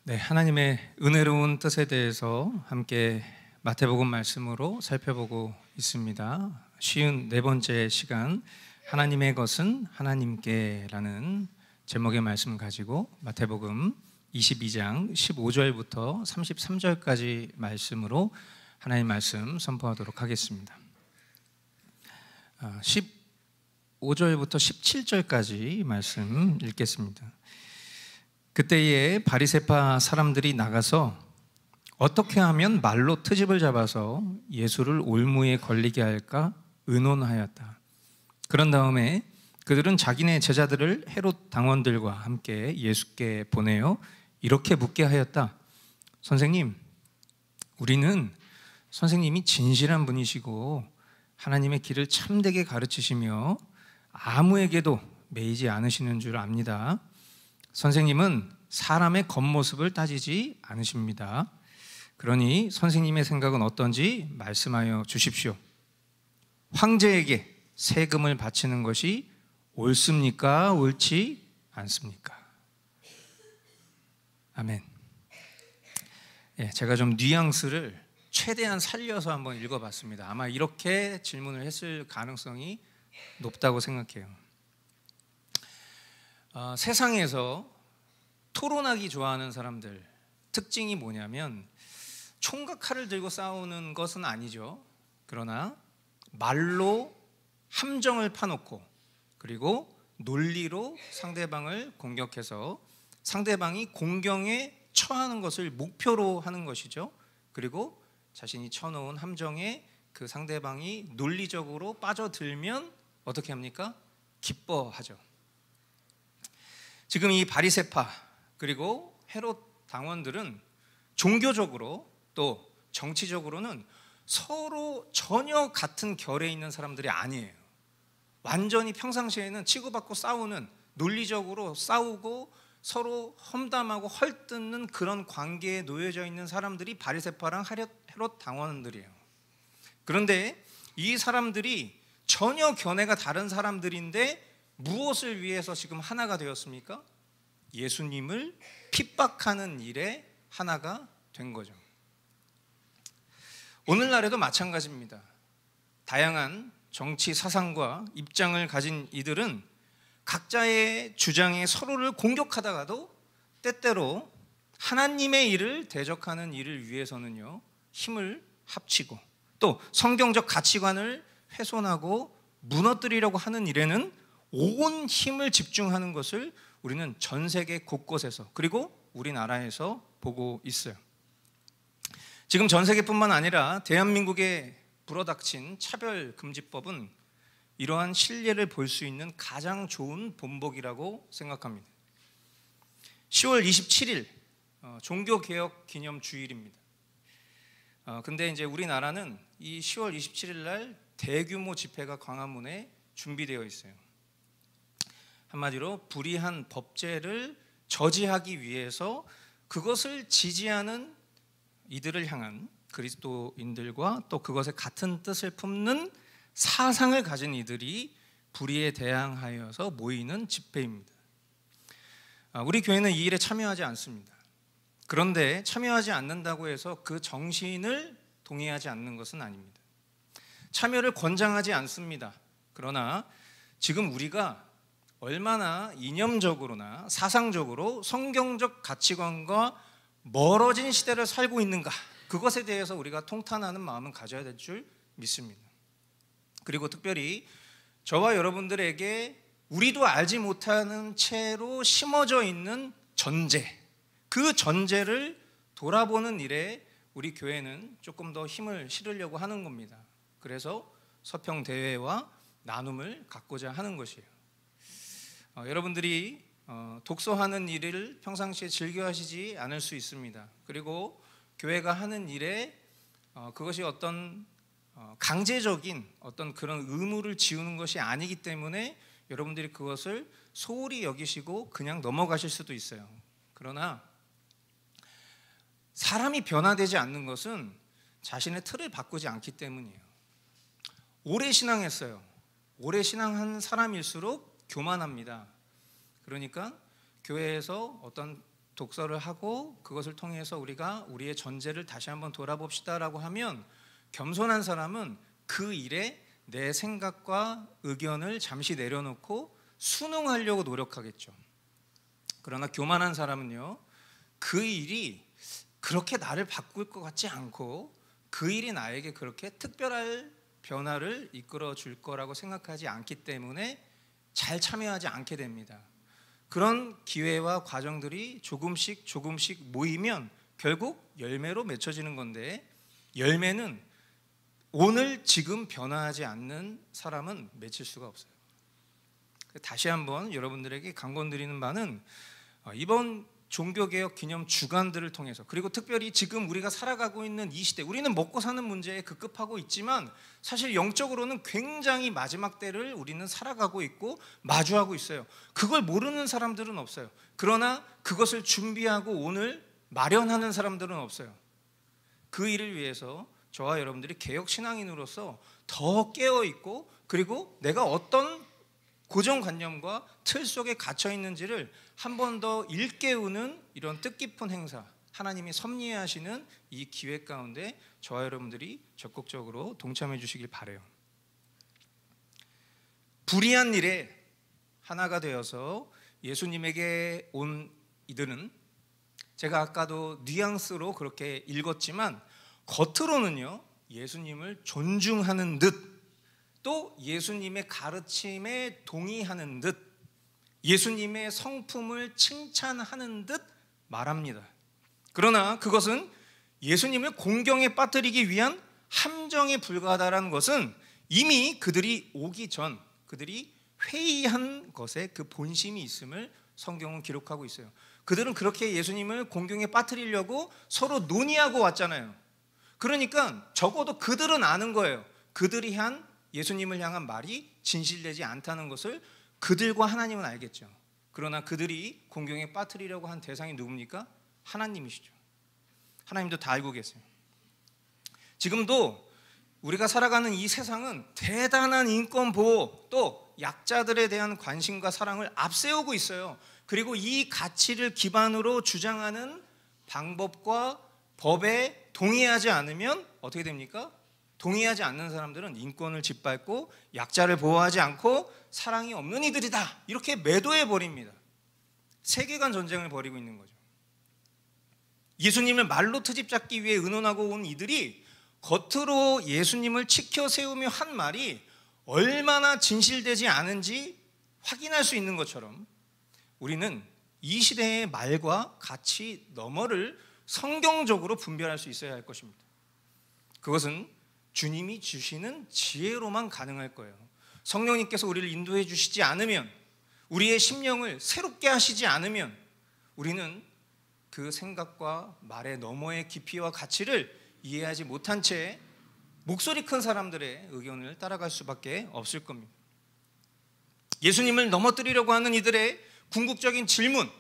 네, 하나님의 은혜로운 뜻에 대해서 함께 마태복음 말씀으로 살펴보고 있습니다. 쉬운 네 번째 시간, 하나님의 것은 하나님께라는 제목의 말씀 가지고 마태복음 22장 15절부터 33절까지 말씀으로 하나님 말씀 선포하도록 하겠습니다. 15절부터 17절까지 말씀 읽겠습니다. 그때에 바리새파 사람들이 나가서 어떻게 하면 말로 트집을 잡아서 예수를 올무에 걸리게 할까 의논하였다. 그런 다음에 그들은 자기네 제자들을 헤롯 당원들과 함께 예수께 보내어 이렇게 묻게 하였다. 선생님, 우리는 선생님이 진실한 분이시고 하나님의 길을 참되게 가르치시며 아무에게도 매이지 않으시는 줄 압니다. 선생님은 사람의 겉모습을 따지지 않으십니다. 그러니 선생님의 생각은 어떤지 말씀하여 주십시오. 황제에게 세금을 바치는 것이 옳습니까? 옳지 않습니까? 아멘. 제가 좀 뉘앙스를 최대한 살려서 한번 읽어봤습니다. 아마 이렇게 질문을 했을 가능성이 높다고 생각해요. 세상에서 토론하기 좋아하는 사람들 특징이 뭐냐면 총과 칼을 들고 싸우는 것은 아니죠. 그러나 말로 함정을 파놓고 그리고 논리로 상대방을 공격해서 상대방이 공경에 처하는 것을 목표로 하는 것이죠. 그리고 자신이 쳐놓은 함정에 그 상대방이 논리적으로 빠져들면 어떻게 합니까? 기뻐하죠. 지금 이 바리새파 그리고 헤롯 당원들은 종교적으로 또 정치적으로는 서로 전혀 같은 결에 있는 사람들이 아니에요. 완전히 평상시에는 치고받고 싸우는, 논리적으로 싸우고 서로 험담하고 헐뜯는 그런 관계에 놓여져 있는 사람들이 바리새파랑 헤롯 당원들이에요. 그런데 이 사람들이 전혀 견해가 다른 사람들인데 무엇을 위해서 지금 하나가 되었습니까? 예수님을 핍박하는 일에 하나가 된 거죠. 오늘날에도 마찬가지입니다. 다양한 정치 사상과 입장을 가진 이들은 각자의 주장에 서로를 공격하다가도 때때로 하나님의 일을 대적하는 일을 위해서는요, 힘을 합치고 또 성경적 가치관을 훼손하고 무너뜨리려고 하는 일에는 온 힘을 집중하는 것을 우리는 전 세계 곳곳에서 그리고 우리나라에서 보고 있어요. 지금 전 세계뿐만 아니라 대한민국에 불어닥친 차별금지법은 이러한 실례를 볼 수 있는 가장 좋은 본보기라고 생각합니다. 10월 27일 종교개혁 기념주일입니다. 근데 이제 우리나라는 이 10월 27일 날 대규모 집회가 광화문에 준비되어 있어요. 한마디로 불의한 법제를 저지하기 위해서 그것을 지지하는 이들을 향한 그리스도인들과 또 그것에 같은 뜻을 품는 사상을 가진 이들이 불의에 대항하여서 모이는 집회입니다. 우리 교회는 이 일에 참여하지 않습니다. 그런데 참여하지 않는다고 해서 그 정신을 동의하지 않는 것은 아닙니다. 참여를 권장하지 않습니다. 그러나 지금 우리가 얼마나 이념적으로나 사상적으로 성경적 가치관과 멀어진 시대를 살고 있는가, 그것에 대해서 우리가 통탄하는 마음은 가져야 될 줄 믿습니다. 그리고 특별히 저와 여러분들에게 우리도 알지 못하는 채로 심어져 있는 전제, 그 전제를 돌아보는 일에 우리 교회는 조금 더 힘을 실으려고 하는 겁니다. 그래서 서평대회와 나눔을 갖고자 하는 것이에요. 여러분들이 독서하는 일을 평상시에 즐겨 하시지 않을 수 있습니다. 그리고 교회가 하는 일에 그것이 어떤 강제적인 어떤 그런 의무를 지우는 것이 아니기 때문에 여러분들이 그것을 소홀히 여기시고 그냥 넘어가실 수도 있어요. 그러나 사람이 변화되지 않는 것은 자신의 틀을 바꾸지 않기 때문이에요. 오래 신앙했어요. 오래 신앙한 사람일수록 교만합니다. 그러니까 교회에서 어떤 독서를 하고 그것을 통해서 우리가 우리의 전제를 다시 한번 돌아봅시다라고 하면 겸손한 사람은 그 일에 내 생각과 의견을 잠시 내려놓고 순응하려고 노력하겠죠. 그러나 교만한 사람은요, 그 일이 그렇게 나를 바꿀 것 같지 않고 그 일이 나에게 그렇게 특별한 변화를 이끌어 줄 거라고 생각하지 않기 때문에 잘 참여하지 않게 됩니다. 그런 기회와 과정들이 조금씩 모이면 결국 열매로 맺혀지는 건데, 열매는 오늘 지금 변화하지 않는 사람은 맺힐 수가 없어요. 다시 한번 여러분들에게 강권드리는 바는 이번 종교개혁 기념 주간들을 통해서, 그리고 특별히 지금 우리가 살아가고 있는 이 시대, 우리는 먹고 사는 문제에 급급하고 있지만 사실 영적으로는 굉장히 마지막 때를 우리는 살아가고 있고 마주하고 있어요. 그걸 모르는 사람들은 없어요. 그러나 그것을 준비하고 오늘 마련하는 사람들은 없어요. 그 일을 위해서 저와 여러분들이 개혁신앙인으로서 더 깨어있고, 그리고 내가 어떤 고정관념과 틀 속에 갇혀 있는지를 한 번 더 일깨우는 이런 뜻깊은 행사, 하나님이 섭리하시는 이 기회 가운데 저와 여러분들이 적극적으로 동참해 주시길 바라요. 불의한 일에 하나가 되어서 예수님에게 온 이들은, 제가 아까도 뉘앙스로 그렇게 읽었지만 겉으로는요, 예수님을 존중하는 듯, 또 예수님의 가르침에 동의하는 듯, 예수님의 성품을 칭찬하는 듯 말합니다. 그러나 그것은 예수님을 공경에 빠뜨리기 위한 함정에 불과하다는 것은 이미 그들이 오기 전 그들이 회의한 것에 그 본심이 있음을 성경은 기록하고 있어요. 그들은 그렇게 예수님을 공경에 빠뜨리려고 서로 논의하고 왔잖아요. 그러니까 적어도 그들은 아는 거예요. 그들이 한 예수님을 향한 말이 진실되지 않다는 것을 그들과 하나님은 알겠죠. 그러나 그들이 공경에 빠뜨리려고 한 대상이 누굽니까? 하나님이시죠. 하나님도 다 알고 계세요. 지금도 우리가 살아가는 이 세상은 대단한 인권 보호, 또 약자들에 대한 관심과 사랑을 앞세우고 있어요. 그리고 이 가치를 기반으로 주장하는 방법과 법에 동의하지 않으면 어떻게 됩니까? 동의하지 않는 사람들은 인권을 짓밟고 약자를 보호하지 않고 사랑이 없는 이들이다, 이렇게 매도해 버립니다. 세계관 전쟁을 벌이고 있는 거죠. 예수님을 말로 트집 잡기 위해 의논하고 온 이들이 겉으로 예수님을 치켜 세우며 한 말이 얼마나 진실되지 않은지 확인할 수 있는 것처럼 우리는 이 시대의 말과 가치 너머를 성경적으로 분별할 수 있어야 할 것입니다. 그것은 주님이 주시는 지혜로만 가능할 거예요. 성령님께서 우리를 인도해 주시지 않으면, 우리의 심령을 새롭게 하시지 않으면 우리는 그 생각과 말의 너머의 깊이와 가치를 이해하지 못한 채 목소리 큰 사람들의 의견을 따라갈 수밖에 없을 겁니다. 예수님을 넘어뜨리려고 하는 이들의 궁극적인 질문,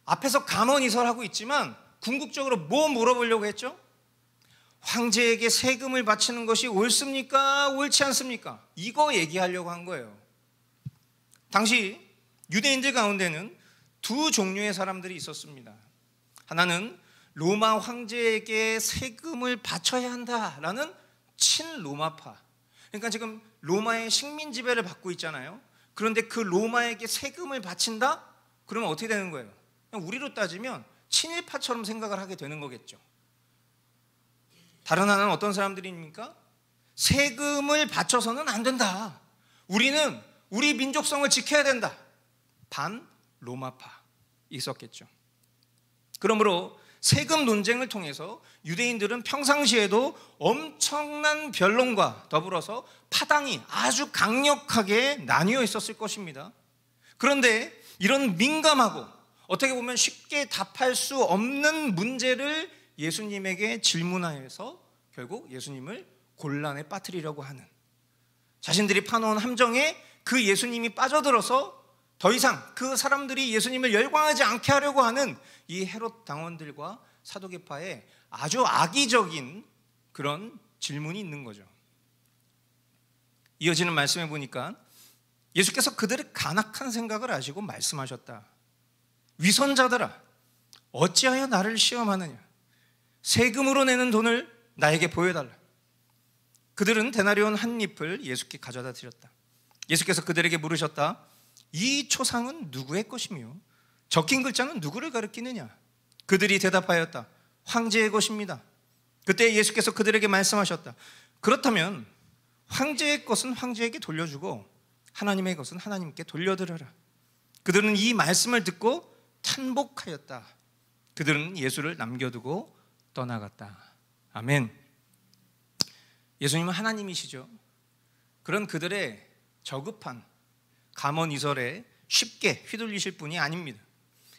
앞에서 감언이설하고 있지만 궁극적으로 뭐 물어보려고 했죠? 황제에게 세금을 바치는 것이 옳습니까? 옳지 않습니까? 이거 얘기하려고 한 거예요. 당시 유대인들 가운데는 두 종류의 사람들이 있었습니다. 하나는 로마 황제에게 세금을 바쳐야 한다라는 친로마파. 그러니까 지금 로마의 식민 지배를 받고 있잖아요. 그런데 그 로마에게 세금을 바친다? 그러면 어떻게 되는 거예요? 그냥 우리로 따지면 친일파처럼 생각을 하게 되는 거겠죠. 다른 하나는 어떤 사람들입니까? 세금을 바쳐서는 안 된다. 우리는 우리 민족성을 지켜야 된다. 반 로마파 있었겠죠. 그러므로 세금 논쟁을 통해서 유대인들은 평상시에도 엄청난 변론과 더불어서 파당이 아주 강력하게 나뉘어 있었을 것입니다. 그런데 이런 민감하고 어떻게 보면 쉽게 답할 수 없는 문제를 예수님에게 질문하여서 결국 예수님을 곤란에 빠뜨리려고 하는, 자신들이 파놓은 함정에 그 예수님이 빠져들어서 더 이상 그 사람들이 예수님을 열광하지 않게 하려고 하는 이 헤롯 당원들과 사두개파의 아주 악의적인 그런 질문이 있는 거죠. 이어지는 말씀에 보니까 예수께서 그들의 간악한 생각을 아시고 말씀하셨다. 위선자들아, 어찌하여 나를 시험하느냐? 세금으로 내는 돈을 나에게 보여달라. 그들은 데나리온 한 잎을 예수께 가져다 드렸다. 예수께서 그들에게 물으셨다. 이 초상은 누구의 것이며 적힌 글자는 누구를 가리키느냐? 그들이 대답하였다. 황제의 것입니다. 그때 예수께서 그들에게 말씀하셨다. 그렇다면 황제의 것은 황제에게 돌려주고 하나님의 것은 하나님께 돌려드려라. 그들은 이 말씀을 듣고 탄복하였다. 그들은 예수를 남겨두고 떠나갔다. 아멘. 예수님은 하나님이시죠. 그런 그들의 저급한 감언이설에 쉽게 휘둘리실 분이 아닙니다.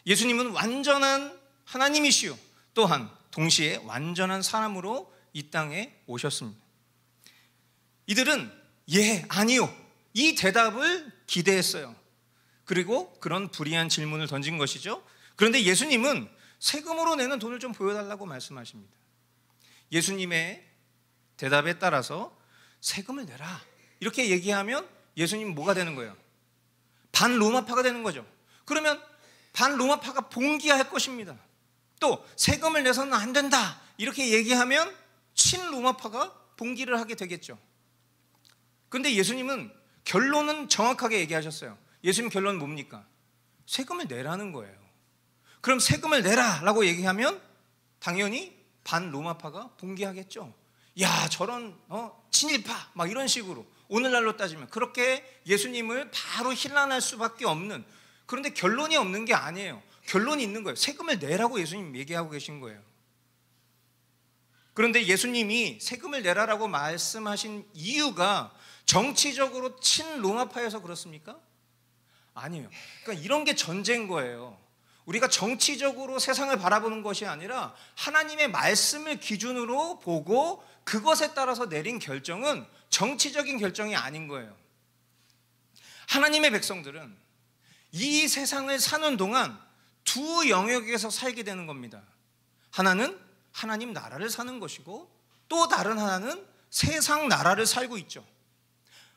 예수님은 완전한 하나님이시요 또한 동시에 완전한 사람으로 이 땅에 오셨습니다. 이들은 예, 아니요 이 대답을 기대했어요. 그리고 그런 불이한 질문을 던진 것이죠. 그런데 예수님은 세금으로 내는 돈을 좀 보여달라고 말씀하십니다. 예수님의 대답에 따라서 세금을 내라 이렇게 얘기하면 예수님 뭐가 되는 거예요? 반로마파가 되는 거죠. 그러면 반로마파가 봉기할 것입니다. 또 세금을 내서는 안 된다 이렇게 얘기하면 친로마파가 봉기를 하게 되겠죠. 그런데 예수님은 결론은 정확하게 얘기하셨어요. 예수님 결론은 뭡니까? 세금을 내라는 거예요. 그럼 세금을 내라라고 얘기하면 당연히 반로마파가 봉기하겠죠. 야 저런 친일파 막 이런 식으로 오늘날로 따지면 그렇게 예수님을 바로 힐난할 수밖에 없는, 그런데 결론이 없는 게 아니에요. 결론이 있는 거예요. 세금을 내라고 예수님 얘기하고 계신 거예요. 그런데 예수님이 세금을 내라라고 말씀하신 이유가 정치적으로 친로마파여서 그렇습니까? 아니에요. 그러니까 이런 게 전제인 거예요. 우리가 정치적으로 세상을 바라보는 것이 아니라 하나님의 말씀을 기준으로 보고 그것에 따라서 내린 결정은 정치적인 결정이 아닌 거예요. 하나님의 백성들은 이 세상을 사는 동안 두 영역에서 살게 되는 겁니다. 하나는 하나님 나라를 사는 것이고 또 다른 하나는 세상 나라를 살고 있죠.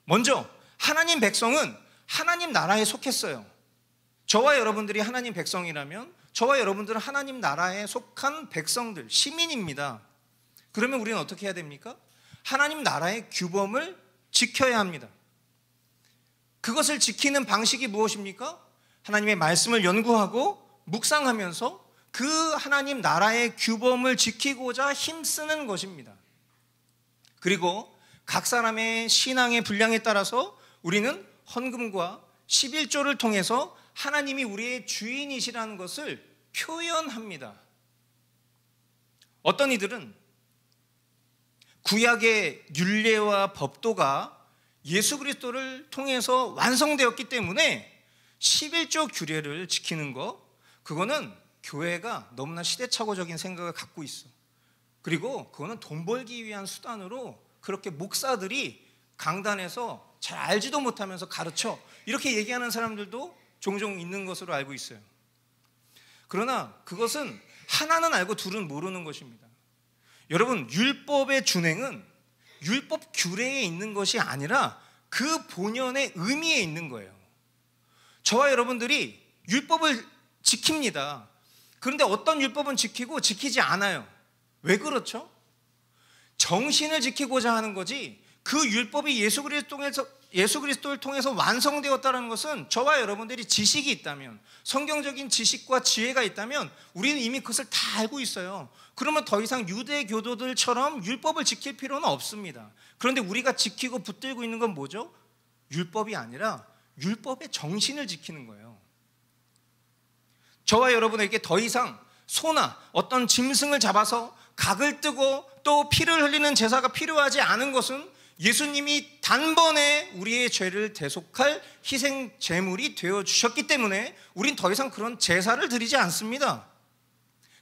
먼저 하나님 백성은 하나님 나라에 속했어요. 저와 여러분들이 하나님 백성이라면 저와 여러분들은 하나님 나라에 속한 백성들, 시민입니다. 그러면 우리는 어떻게 해야 됩니까? 하나님 나라의 규범을 지켜야 합니다. 그것을 지키는 방식이 무엇입니까? 하나님의 말씀을 연구하고 묵상하면서 그 하나님 나라의 규범을 지키고자 힘쓰는 것입니다. 그리고 각 사람의 신앙의 분량에 따라서 우리는 헌금과 11조를 통해서 하나님이 우리의 주인이시라는 것을 표현합니다. 어떤 이들은 구약의 율례와 법도가 예수 그리스도를 통해서 완성되었기 때문에 11조 규례를 지키는 거, 그거는 교회가 너무나 시대착오적인 생각을 갖고 있어. 그리고 그거는 돈 벌기 위한 수단으로 그렇게 목사들이 강단에서 잘 알지도 못하면서 가르쳐 이렇게 얘기하는 사람들도 종종 있는 것으로 알고 있어요. 그러나 그것은 하나는 알고 둘은 모르는 것입니다. 여러분, 율법의 준행은 율법 규례에 있는 것이 아니라 그 본연의 의미에 있는 거예요. 저와 여러분들이 율법을 지킵니다. 그런데 어떤 율법은 지키고 지키지 않아요. 왜 그렇죠? 정신을 지키고자 하는 거지, 그 율법이 예수 그리스도를 통해서 완성되었다는 것은 저와 여러분들이 지식이 있다면, 성경적인 지식과 지혜가 있다면 우리는 이미 그것을 다 알고 있어요. 그러면 더 이상 유대 교도들처럼 율법을 지킬 필요는 없습니다. 그런데 우리가 지키고 붙들고 있는 건 뭐죠? 율법이 아니라 율법의 정신을 지키는 거예요. 저와 여러분에게 더 이상 소나 어떤 짐승을 잡아서 각을 뜨고 또 피를 흘리는 제사가 필요하지 않은 것은 예수님이 단번에 우리의 죄를 대속할 희생 제물이 되어주셨기 때문에 우린 더 이상 그런 제사를 드리지 않습니다.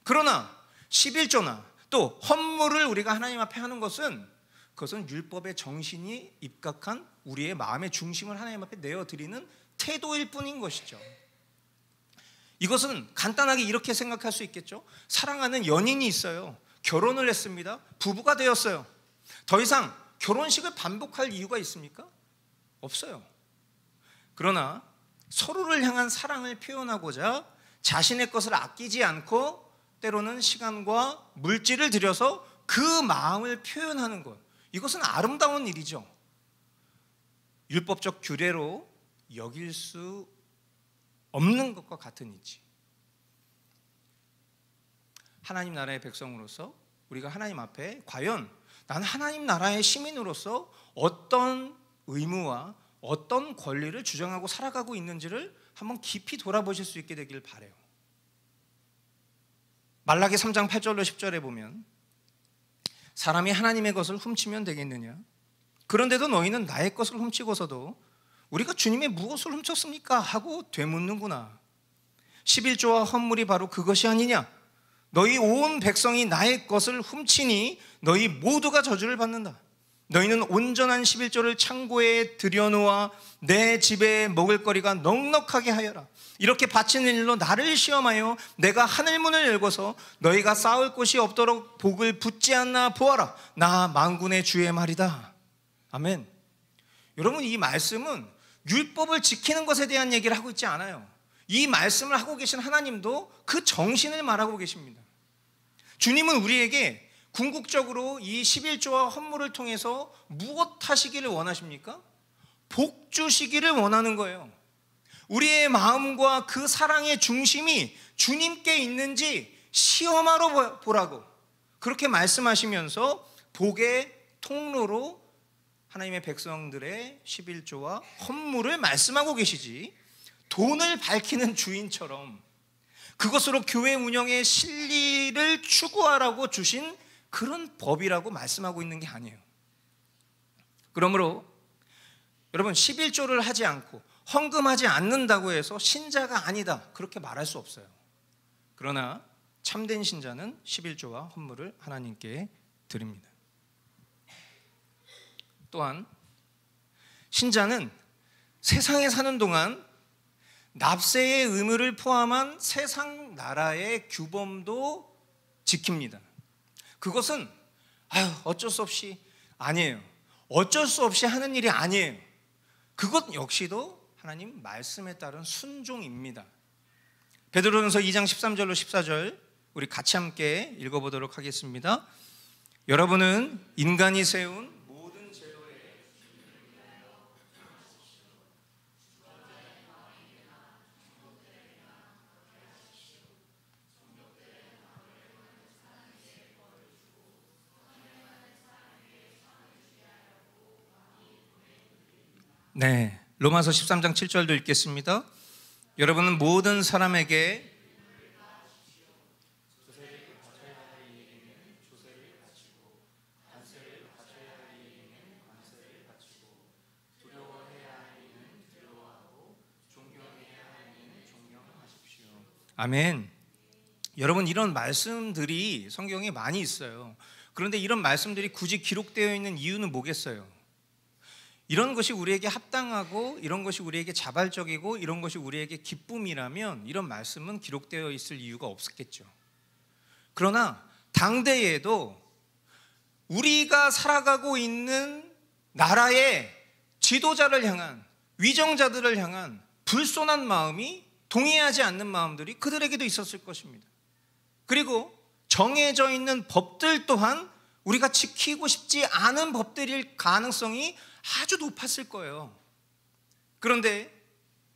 그러나 11조나 또 헌물을 우리가 하나님 앞에 하는 것은, 그것은 율법의 정신이 입각한 우리의 마음의 중심을 하나님 앞에 내어드리는 태도일 뿐인 것이죠. 이것은 간단하게 이렇게 생각할 수 있겠죠. 사랑하는 연인이 있어요. 결혼을 했습니다. 부부가 되었어요. 더 이상 결혼식을 반복할 이유가 있습니까? 없어요. 그러나 서로를 향한 사랑을 표현하고자 자신의 것을 아끼지 않고 때로는 시간과 물질을 들여서 그 마음을 표현하는 것, 이것은 아름다운 일이죠. 율법적 규례로 여길 수 없는 것과 같은 이지. 하나님 나라의 백성으로서 우리가 하나님 앞에 과연 난 하나님 나라의 시민으로서 어떤 의무와 어떤 권리를 주장하고 살아가고 있는지를 한번 깊이 돌아보실 수 있게 되길 바라요. 말라기 3장 8절로 10절에 보면 사람이 하나님의 것을 훔치면 되겠느냐? 그런데도 너희는 나의 것을 훔치고서도 우리가 주님의 무엇을 훔쳤습니까? 하고 되묻는구나. 11조와 헌물이 바로 그것이 아니냐? 너희 온 백성이 나의 것을 훔치니 너희 모두가 저주를 받는다. 너희는 온전한 11조를 창고에 들여놓아 내 집에 먹을거리가 넉넉하게 하여라. 이렇게 바치는 일로 나를 시험하여 내가 하늘문을 열고서 너희가 쌓을 곳이 없도록 복을 붓지 않나 보아라. 나 만군의 주의 말이다. 아멘. 여러분, 이 말씀은 율법을 지키는 것에 대한 얘기를 하고 있지 않아요. 이 말씀을 하고 계신 하나님도 그 정신을 말하고 계십니다. 주님은 우리에게 궁극적으로 이 11조와 헌물을 통해서 무엇 하시기를 원하십니까? 복 주시기를 원하는 거예요. 우리의 마음과 그 사랑의 중심이 주님께 있는지 시험하러 보라고 그렇게 말씀하시면서 복의 통로로 하나님의 백성들의 11조와 헌물을 말씀하고 계시지, 돈을 밝히는 주인처럼 그것으로 교회 운영의 실리를 추구하라고 주신 그런 법이라고 말씀하고 있는 게 아니에요. 그러므로 여러분, 11조를 하지 않고 헌금하지 않는다고 해서 신자가 아니다, 그렇게 말할 수 없어요. 그러나 참된 신자는 11조와 헌물을 하나님께 드립니다. 또한 신자는 세상에 사는 동안 납세의 의무를 포함한 세상 나라의 규범도 지킵니다. 그것은 어쩔 수 없이 아니에요. 어쩔 수 없이 하는 일이 아니에요. 그것 역시도 하나님 말씀에 따른 순종입니다. 베드로전서 2장 13절로 14절 우리 같이 함께 읽어보도록 하겠습니다. 여러분은 인간이 세운 모든 제도에 네, 로마서 13장 7절도 읽겠습니다. 여러분은 모든 사람에게 아멘. 여러분, 이런 말씀들이 성경에 많이 있어요. 그런데 이런 말씀들이 굳이 기록되어 있는 이유는 뭐겠어요? 이런 것이 우리에게 합당하고 이런 것이 우리에게 자발적이고 이런 것이 우리에게 기쁨이라면 이런 말씀은 기록되어 있을 이유가 없었겠죠. 그러나 당대에도 우리가 살아가고 있는 나라의 지도자를 향한, 위정자들을 향한 불손한 마음이, 동의하지 않는 마음들이 그들에게도 있었을 것입니다. 그리고 정해져 있는 법들 또한 우리가 지키고 싶지 않은 법들일 가능성이 아주 높았을 거예요. 그런데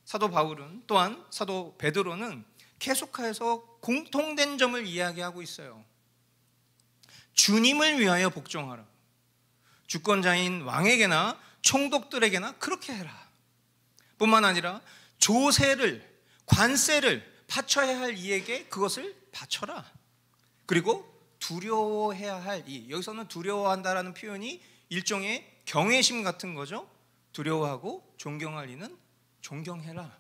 사도 바울은, 또한 사도 베드로는 계속해서 공통된 점을 이야기하고 있어요. 주님을 위하여 복종하라. 주권자인 왕에게나 총독들에게나 그렇게 해라. 뿐만 아니라 조세를, 관세를 바쳐야 할 이에게 그것을 바쳐라. 그리고 두려워해야 할 이, 여기서는 두려워한다라는 표현이 일종의 경외심 같은 거죠. 두려워하고 존경할 이는 존경해라.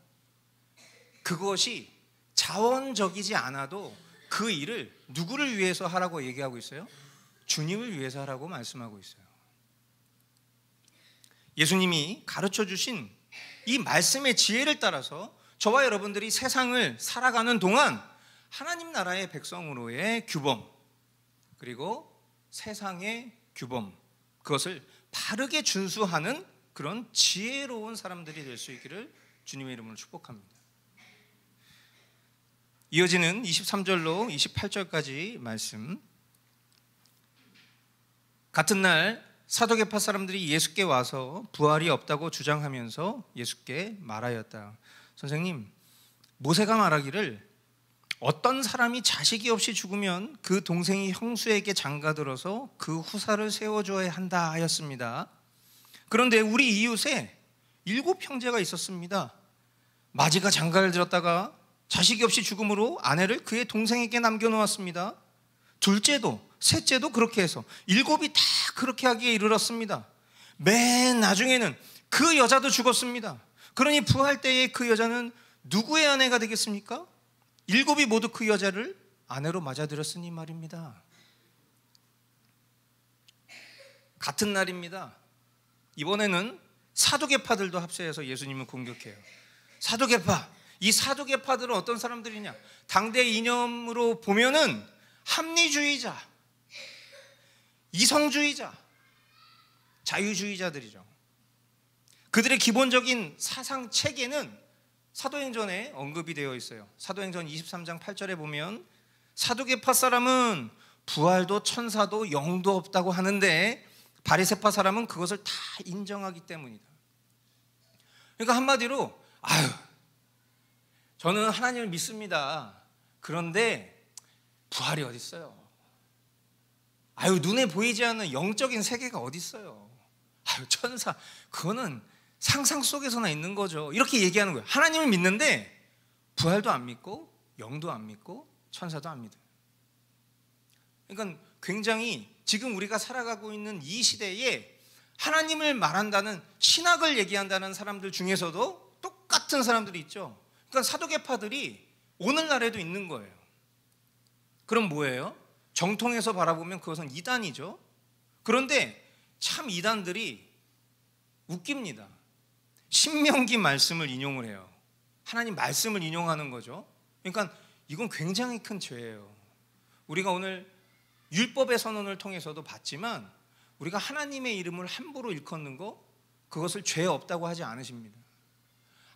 그것이 자원적이지 않아도 그 일을 누구를 위해서 하라고 얘기하고 있어요? 주님을 위해서 하라고 말씀하고 있어요. 예수님이 가르쳐 주신 이 말씀의 지혜를 따라서 저와 여러분들이 세상을 살아가는 동안 하나님 나라의 백성으로의 규범, 그리고 세상의 규범, 그것을 바르게 준수하는 그런 지혜로운 사람들이 될 수 있기를 주님의 이름으로 축복합니다. 이어지는 23절로 28절까지 말씀. 같은 날 사도계파 사람들이 예수께 와서 부활이 없다고 주장하면서 예수께 말하였다. 선생님, 모세가 말하기를 어떤 사람이 자식이 없이 죽으면 그 동생이 형수에게 장가들어서 그 후사를 세워줘야 한다 하였습니다. 그런데 우리 이웃에 7 형제가 있었습니다. 마지가 장가를 들었다가 자식이 없이 죽음으로 아내를 그의 동생에게 남겨놓았습니다. 둘째도 셋째도 그렇게 해서 7이 다 그렇게 하기에 이르렀습니다. 맨 나중에는 그 여자도 죽었습니다. 그러니 부활 때에 그 여자는 누구의 아내가 되겠습니까? 7이 모두 그 여자를 아내로 맞아들였으니 말입니다. 같은 날입니다. 이번에는 사두개파들도 합세해서 예수님을 공격해요. 사두개파, 이 사두개파들은 어떤 사람들이냐? 당대 이념으로 보면은 합리주의자, 이성주의자, 자유주의자들이죠. 그들의 기본적인 사상 체계는 사도행전에 언급이 되어 있어요. 사도행전 23장 8절에 보면 사두개파 사람은 부활도 천사도 영도 없다고 하는데 바리새파 사람은 그것을 다 인정하기 때문이다. 그러니까 한마디로 저는 하나님을 믿습니다. 그런데 부활이 어디 있어요? 눈에 보이지 않는 영적인 세계가 어디 있어요? 천사, 그거는 상상 속에서나 있는 거죠. 이렇게 얘기하는 거예요. 하나님을 믿는데 부활도 안 믿고 영도 안 믿고 천사도 안 믿어요. 그러니까 굉장히 지금 우리가 살아가고 있는 이 시대에 하나님을 말한다는, 신학을 얘기한다는 사람들 중에서도 똑같은 사람들이 있죠. 그러니까 사두개파들이 오늘날에도 있는 거예요. 그럼 뭐예요? 정통에서 바라보면 그것은 이단이죠. 그런데 참 이단들이 웃깁니다. 신명기 말씀을 인용을 해요. 하나님 말씀을 인용하는 거죠. 그러니까 이건 굉장히 큰 죄예요. 우리가 오늘 율법의 선언을 통해서도 봤지만 우리가 하나님의 이름을 함부로 일컫는 거, 그것을 죄 없다고 하지 않으십니다.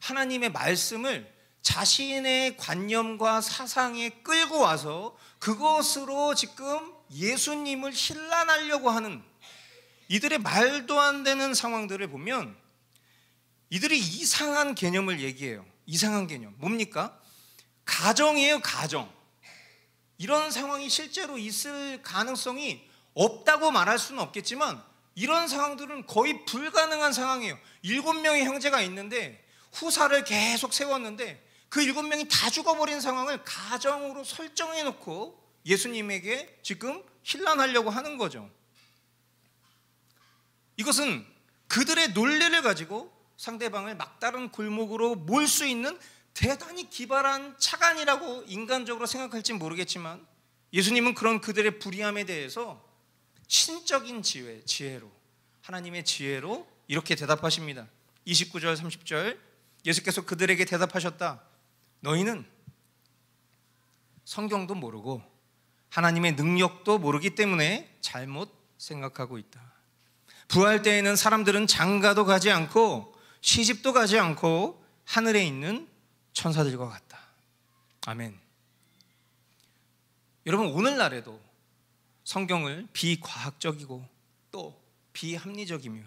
하나님의 말씀을 자신의 관념과 사상에 끌고 와서 그것으로 지금 예수님을 신란하려고 하는 이들의 말도 안 되는 상황들을 보면 이들이 이상한 개념을 얘기해요. 이상한 개념. 뭡니까? 가정이에요, 가정. 이런 상황이 실제로 있을 가능성이 없다고 말할 수는 없겠지만 이런 상황들은 거의 불가능한 상황이에요. 7명의 형제가 있는데 후사를 계속 세웠는데 그 7명이 다 죽어버린 상황을 가정으로 설정해놓고 예수님에게 지금 신란하려고 하는 거죠. 이것은 그들의 논리를 가지고 상대방을 막다른 골목으로 몰 수 있는 대단히 기발한 차관이라고 인간적으로 생각할지 모르겠지만 예수님은 그런 그들의 불의함에 대해서 신적인 지혜로, 하나님의 지혜로 이렇게 대답하십니다. 29절 30절 예수께서 그들에게 대답하셨다. 너희는 성경도 모르고 하나님의 능력도 모르기 때문에 잘못 생각하고 있다. 부활 때에는 사람들은 장가도 가지 않고 시집도 가지 않고 하늘에 있는 천사들과 같다. 아멘. 여러분, 오늘날에도 성경을 비과학적이고 또 비합리적이며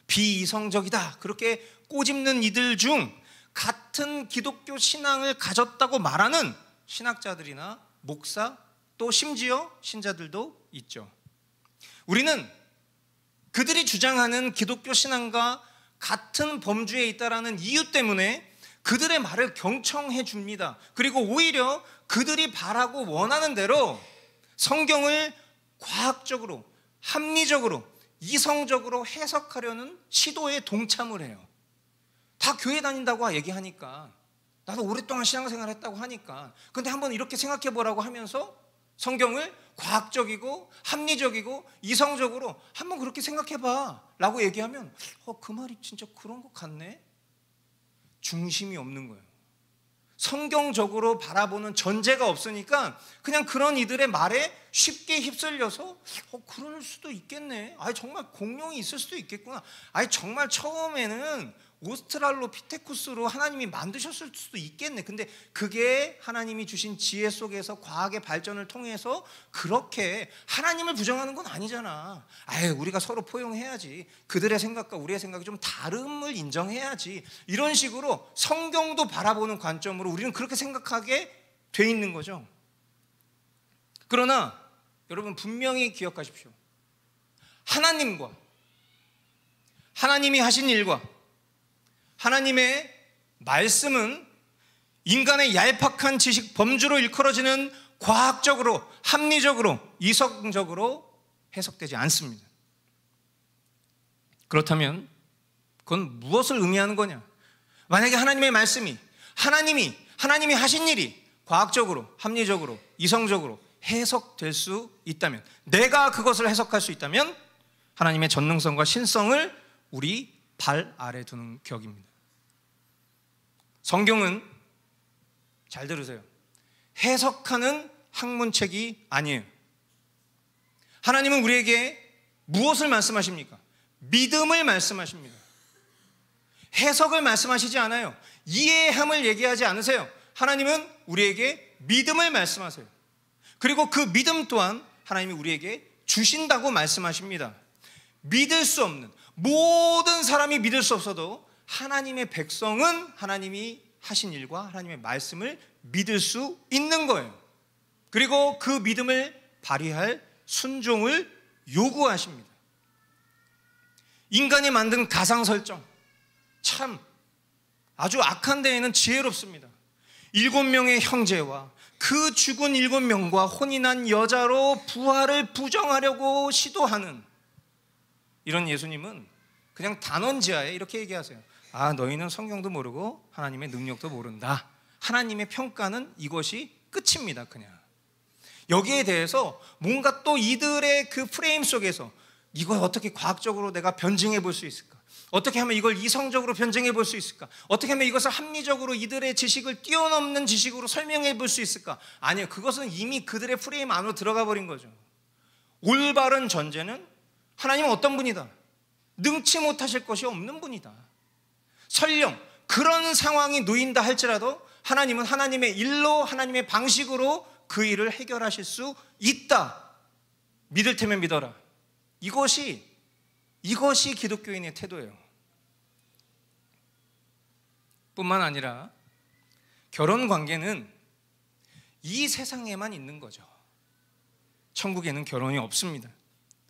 비이성적이다 그렇게 꼬집는 이들 중 같은 기독교 신앙을 가졌다고 말하는 신학자들이나 목사 또 심지어 신자들도 있죠. 우리는 그들이 주장하는 기독교 신앙과 같은 범주에 있다라는 이유 때문에 그들의 말을 경청해 줍니다. 그리고 오히려 그들이 바라고 원하는 대로 성경을 과학적으로, 합리적으로, 이성적으로 해석하려는 시도에 동참을 해요. 다 교회 다닌다고 얘기하니까, 나도 오랫동안 신앙생활 했다고 하니까, 근데 한번 이렇게 생각해 보라고 하면서 성경을 과학적이고 합리적이고 이성적으로 한번 그렇게 생각해 봐 라고 얘기하면 그 말이 진짜 그런 것 같네? 중심이 없는 거예요. 성경적으로 바라보는 전제가 없으니까 그냥 그런 이들의 말에 쉽게 휩쓸려서 그럴 수도 있겠네. 정말 공룡이 있을 수도 있겠구나. 정말 처음에는 오스트랄로피테쿠스로 하나님이 만드셨을 수도 있겠네. 근데 그게 하나님이 주신 지혜 속에서 과학의 발전을 통해서 그렇게 하나님을 부정하는 건 아니잖아. 아유, 우리가 서로 포용해야지. 그들의 생각과 우리의 생각이 좀 다름을 인정해야지. 이런 식으로 성경도 바라보는 관점으로 우리는 그렇게 생각하게 돼 있는 거죠. 그러나 여러분 분명히 기억하십시오. 하나님이 하신 일과 하나님의 말씀은 인간의 얄팍한 지식 범주로 일컬어지는 과학적으로, 합리적으로, 이성적으로 해석되지 않습니다. 그렇다면 그건 무엇을 의미하는 거냐? 만약에 하나님의 말씀이 하나님이 하신 일이 과학적으로, 합리적으로, 이성적으로 해석될 수 있다면, 내가 그것을 해석할 수 있다면 하나님의 전능성과 신성을 우리 발 아래 두는 격입니다. 성경은, 잘 들으세요, 해석하는 학문책이 아니에요. 하나님은 우리에게 무엇을 말씀하십니까? 믿음을 말씀하십니다. 해석을 말씀하시지 않아요. 이해함을 얘기하지 않으세요. 하나님은 우리에게 믿음을 말씀하세요. 그리고 그 믿음 또한 하나님이 우리에게 주신다고 말씀하십니다. 믿을 수 없는, 모든 사람이 믿을 수 없어도 하나님의 백성은 하나님이 하신 일과 하나님의 말씀을 믿을 수 있는 거예요. 그리고 그 믿음을 발휘할 순종을 요구하십니다. 인간이 만든 가상 설정, 참 아주 악한 데에는 지혜롭습니다. 7명의 형제와 그 죽은 7명과 혼인한 여자로 부활을 부정하려고 시도하는 이런 예수님은 그냥 단언지하에 이렇게 얘기하세요. 아, 너희는 성경도 모르고 하나님의 능력도 모른다. 하나님의 평가는 이것이 끝입니다. 그냥 여기에 대해서 뭔가 또 이들의 그 프레임 속에서 이걸 어떻게 과학적으로 내가 변증해 볼 수 있을까? 어떻게 하면 이걸 이성적으로 변증해 볼 수 있을까? 어떻게 하면 이것을 합리적으로 이들의 지식을 뛰어넘는 지식으로 설명해 볼 수 있을까? 아니요, 그것은 이미 그들의 프레임 안으로 들어가 버린 거죠. 올바른 전제는 하나님은 어떤 분이다? 능치 못하실 것이 없는 분이다. 설령 그런 상황이 놓인다 할지라도 하나님은 하나님의 일로, 하나님의 방식으로 그 일을 해결하실 수 있다. 믿을 테면 믿어라. 이것이 기독교인의 태도예요. 뿐만 아니라 결혼 관계는 이 세상에만 있는 거죠. 천국에는 결혼이 없습니다.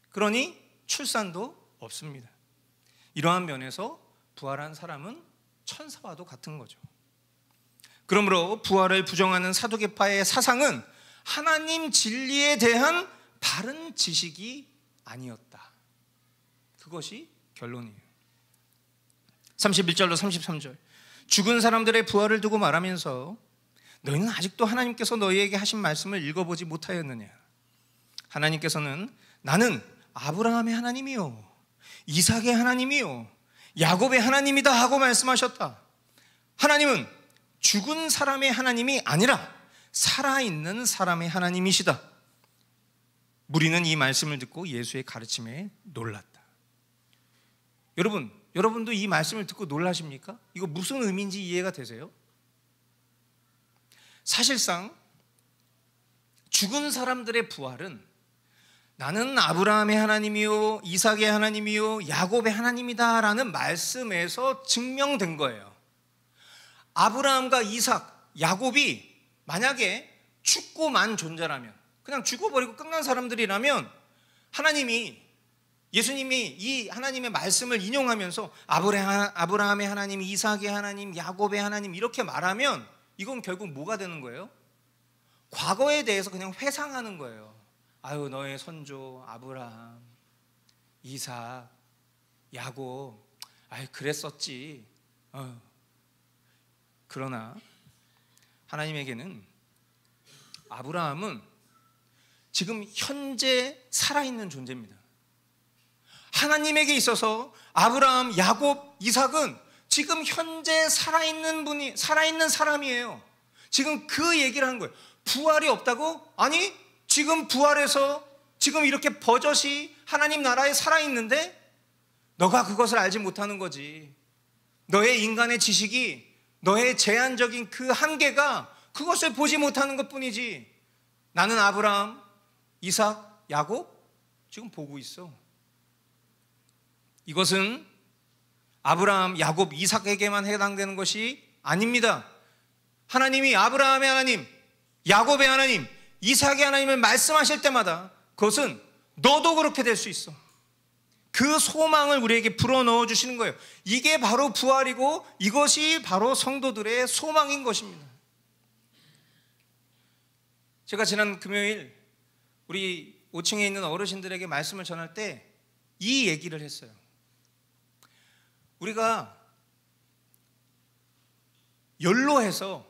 그러니 출산도 없습니다. 이러한 면에서 부활한 사람은 천사와도 같은 거죠. 그러므로 부활을 부정하는 사두개파의 사상은 하나님 진리에 대한 바른 지식이 아니었다. 그것이 결론이에요. 31절로 33절, 죽은 사람들의 부활을 두고 말하면서 너희는 아직도 하나님께서 너희에게 하신 말씀을 읽어보지 못하였느냐? 하나님께서는 나는 아브라함의 하나님이요 이삭의 하나님이요 야곱의 하나님이다 하고 말씀하셨다. 하나님은 죽은 사람의 하나님이 아니라 살아있는 사람의 하나님이시다. 무리는 이 말씀을 듣고 예수의 가르침에 놀랐다. 여러분도 이 말씀을 듣고 놀라십니까? 이거 무슨 의미인지 이해가 되세요? 사실상 죽은 사람들의 부활은 나는 아브라함의 하나님이요 이삭의 하나님이요 야곱의 하나님이다 라는 말씀에서 증명된 거예요. 아브라함과 이삭, 야곱이 만약에 죽고만 존재라면, 그냥 죽어버리고 끝난 사람들이라면 예수님이 이 하나님의 말씀을 인용하면서 아브라함의 하나님, 이삭의 하나님, 야곱의 하나님 이렇게 말하면 이건 결국 뭐가 되는 거예요? 과거에 대해서 그냥 회상하는 거예요. 아유, 너의 선조 아브라함, 이삭, 야곱, 아유 그랬었지. 그러나 하나님에게는 아브라함은 지금 현재 살아있는 존재입니다. 하나님에게 있어서 아브라함, 야곱, 이삭은 지금 현재 살아있는 사람이에요. 지금 그 얘기를 하는 거예요. 부활이 없다고? 아니, 지금 부활해서 지금 이렇게 버젓이 하나님 나라에 살아있는데 너가 그것을 알지 못하는 거지. 너의 인간의 지식이, 너의 제한적인 그 한계가 그것을 보지 못하는 것뿐이지. 나는 아브라함, 이삭, 야곱 지금 보고 있어. 이것은 아브라함, 야곱, 이삭에게만 해당되는 것이 아닙니다. 하나님이 아브라함의 하나님, 야곱의 하나님, 이삭의 하나님을 말씀하실 때마다 그것은 너도 그렇게 될 수 있어. 그 소망을 우리에게 불어넣어 주시는 거예요. 이게 바로 부활이고 이것이 바로 성도들의 소망인 것입니다. 제가 지난 금요일 우리 5층에 있는 어르신들에게 말씀을 전할 때 이 얘기를 했어요. 우리가 연로해서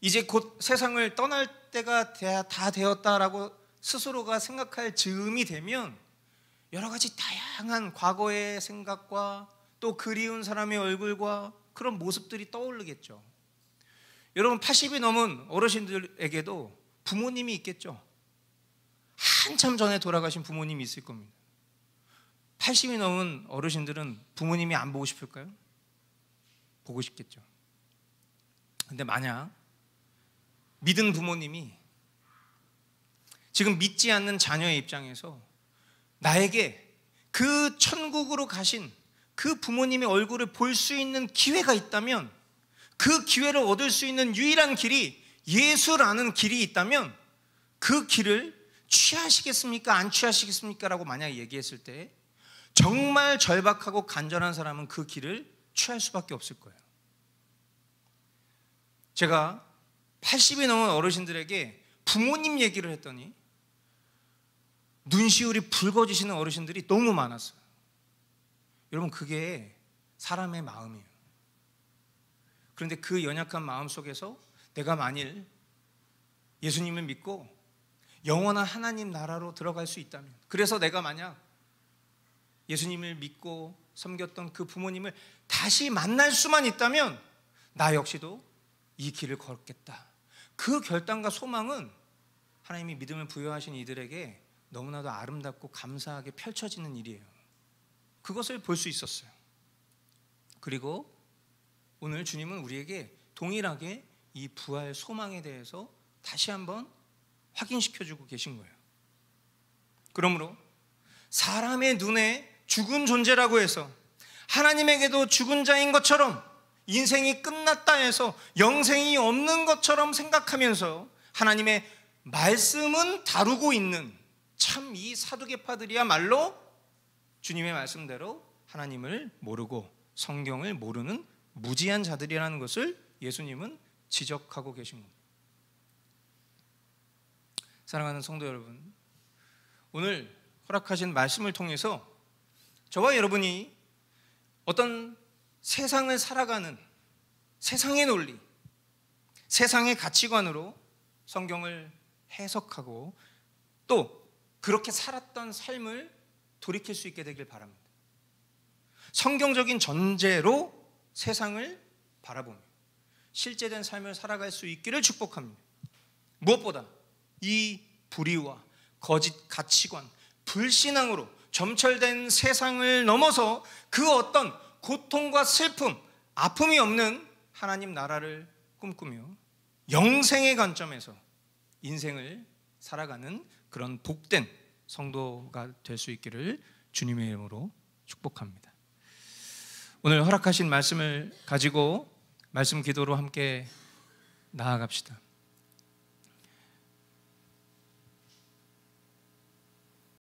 이제 곧 세상을 떠날 때가 다 되었다라고 스스로가 생각할 즈음이 되면 여러 가지 다양한 과거의 생각과 또 그리운 사람의 얼굴과 그런 모습들이 떠오르겠죠. 여러분 80이 넘은 어르신들에게도 부모님이 있겠죠. 한참 전에 돌아가신 부모님이 있을 겁니다. 80이 넘은 어르신들은 부모님이 안 보고 싶을까요? 보고 싶겠죠. 근데 만약 믿은 부모님이 지금 믿지 않는 자녀의 입장에서 나에게 그 천국으로 가신 그 부모님의 얼굴을 볼 수 있는 기회가 있다면, 그 기회를 얻을 수 있는 유일한 길이 예수라는 길이 있다면 그 길을 취하시겠습니까? 안 취하시겠습니까? 라고 만약에 얘기했을 때 정말 절박하고 간절한 사람은 그 길을 취할 수밖에 없을 거예요. 제가 80이 넘은 어르신들에게 부모님 얘기를 했더니 눈시울이 붉어지시는 어르신들이 너무 많았어요. 여러분 그게 사람의 마음이에요. 그런데 그 연약한 마음 속에서 내가 만일 예수님을 믿고 영원한 하나님 나라로 들어갈 수 있다면, 그래서 내가 만약 예수님을 믿고 섬겼던 그 부모님을 다시 만날 수만 있다면 나 역시도 이 길을 걷겠다. 그 결단과 소망은 하나님이 믿음을 부여하신 이들에게 너무나도 아름답고 감사하게 펼쳐지는 일이에요. 그것을 볼 수 있었어요. 그리고 오늘 주님은 우리에게 동일하게 이 부활 소망에 대해서 다시 한번 확인시켜주고 계신 거예요. 그러므로 사람의 눈에 죽은 존재라고 해서 하나님에게도 죽은 자인 것처럼 인생이 끝났다 해서 영생이 없는 것처럼 생각하면서 하나님의 말씀은 다루고 있는 참 이 사두개파들이야말로 주님의 말씀대로 하나님을 모르고 성경을 모르는 무지한 자들이라는 것을 예수님은 지적하고 계신 겁니다. 사랑하는 성도 여러분, 오늘 허락하신 말씀을 통해서 저와 여러분이 어떤 세상을 살아가는 세상의 논리, 세상의 가치관으로 성경을 해석하고 또 그렇게 살았던 삶을 돌이킬 수 있게 되길 바랍니다. 성경적인 전제로 세상을 바라보며 실제된 삶을 살아갈 수 있기를 축복합니다. 무엇보다 이 불의와 거짓 가치관, 불신앙으로 점철된 세상을 넘어서 그 어떤 고통과 슬픔, 아픔이 없는 하나님 나라를 꿈꾸며 영생의 관점에서 인생을 살아가는 그런 복된 성도가 될 수 있기를 주님의 이름으로 축복합니다. 오늘 허락하신 말씀을 가지고 말씀 기도로 함께 나아갑시다.